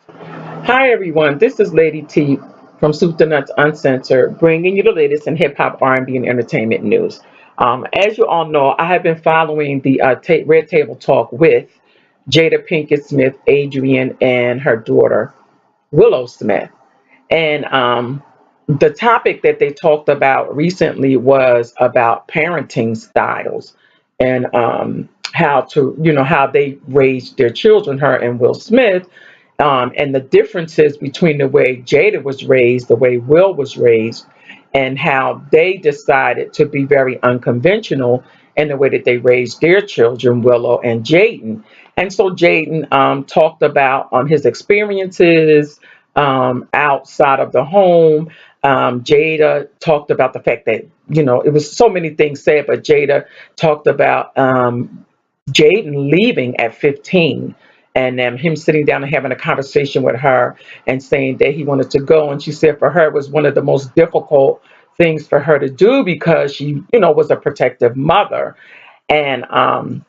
Hi everyone, this is Lady T from Soup to Nuts Uncensored, bringing you the latest in hip hop, R&B, and entertainment news. As you all know, I have been following the Red Table Talk with Jada Pinkett Smith, Adrienne, and her daughter Willow Smith. And the topic that they talked about recently was about parenting styles and how they raised their children, her and Will Smith, and the differences between the way Jada was raised, the way Will was raised, and how they decided to be very unconventional in the way that they raised their children, Willow and Jaden. And so Jaden talked about his experiences outside of the home. Jada talked about the fact that, it was so many things said, but Jada talked about Jaden leaving at 15 and him sitting down and having a conversation with her and saying that he wanted to go. And she said for her, it was one of the most difficult things for her to do because she, was a protective mother. And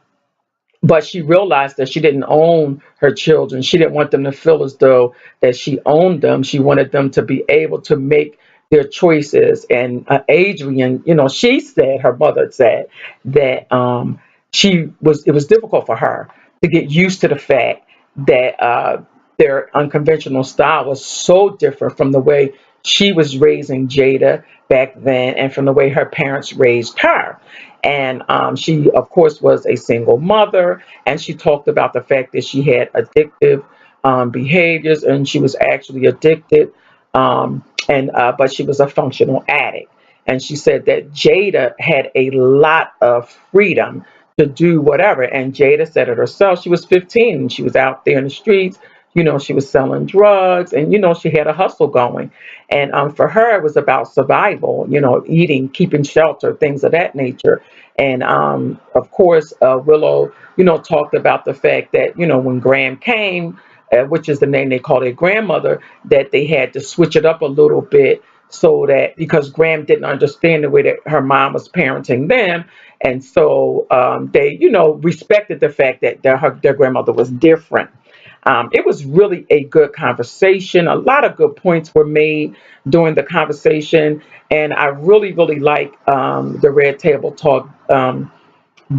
but she realized that she didn't own her children. She didn't want them to feel as though that she owned them. She wanted them to be able to make their choices. And Adrienne, she said, her mother said that it was difficult for her to get used to the fact that their unconventional style was so different from the way she was raising Jada back then and from the way her parents raised her. And she, of course, was a single mother. And she talked about the fact that she had addictive behaviors and she was actually addicted. But she was a functional addict. And she said that Jada had a lot of freedom to do whatever. And Jada said it herself. She was 15 and she was out there in the streets. She was selling drugs and, she had a hustle going. And for her, it was about survival, eating, keeping shelter, things of that nature. And of course, Willow, talked about the fact that, when Graham came, which is the name they call their grandmother, that they had to switch it up a little bit so that because Graham didn't understand the way that her mom was parenting them. And so they, respected the fact that their grandmother was different. It was really a good conversation. A lot of good points were made during the conversation, and I really, really like the Red Table Talk.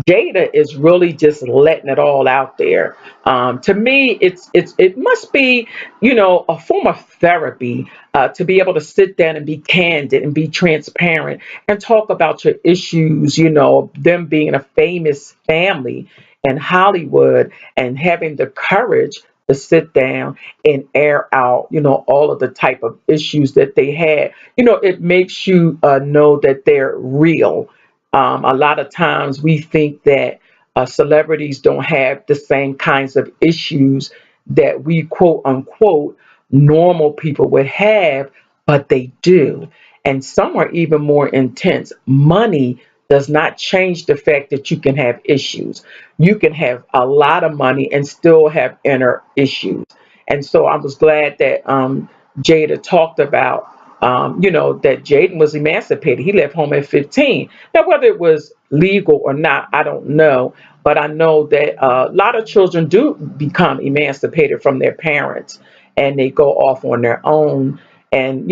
Jada is really just letting it all out there. To me, it must be, a form of therapy to be able to sit down and be candid and be transparent and talk about your issues. Them being a famous family in Hollywood and having the courage to sit down and air out, all of the type of issues that they had. It makes you know that they're real. A lot of times we think that celebrities don't have the same kinds of issues that we quote unquote normal people would have, but they do. And some are even more intense. Money does not change the fact that you can have issues. You can have a lot of money and still have inner issues. And so I was glad that Jada talked about that Jaden was emancipated. He left home at 15. Now, whether it was legal or not, I don't know. But I know that a lot of children do become emancipated from their parents and they go off on their own. And,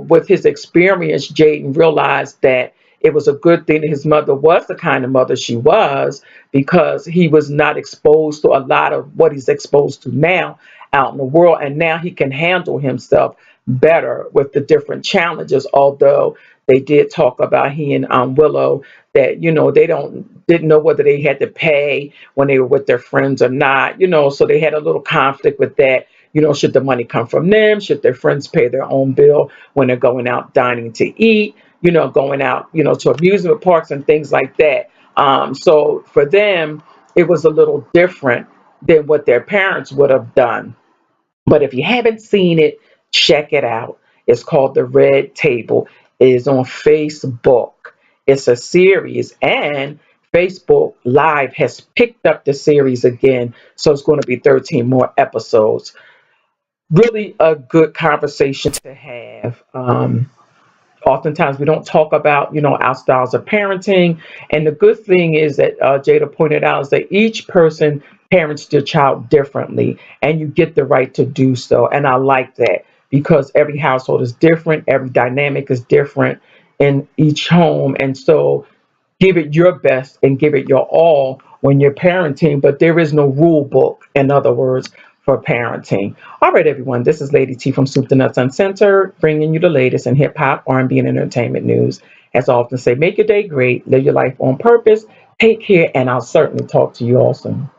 with his experience, Jaden realized that it was a good thing that his mother was the kind of mother she was because he was not exposed to a lot of what he's exposed to now out in the world. And now he can handle himself better with the different challenges. Although they did talk about he and Willow that they didn't know whether they had to pay when they were with their friends or not. So they had a little conflict with that. Should the money come from them? Should their friends pay their own bill when they're going out dining to eat? Going out, to amusement parks and things like that. So for them, it was a little different than what their parents would have done. But if you haven't seen it, check it out. It's called The Red Table. It is on Facebook. It's a series, and Facebook Live has picked up the series again. So it's going to be 13 more episodes. Really a good conversation to have. Oftentimes we don't talk about our styles of parenting, and the good thing is that Jada pointed out is that each person parents their child differently, and you get the right to do so. And I like that because every household is different, every dynamic is different in each home. And so give it your best and give it your all when you're parenting, but there is no rule book, in other words, for parenting. All right, everyone, this is Lady T from Soup to Nuts Uncensored, bringing you the latest in hip hop, R&B, and entertainment news. As I often say, make your day great, live your life on purpose, take care, and I'll certainly talk to you all soon.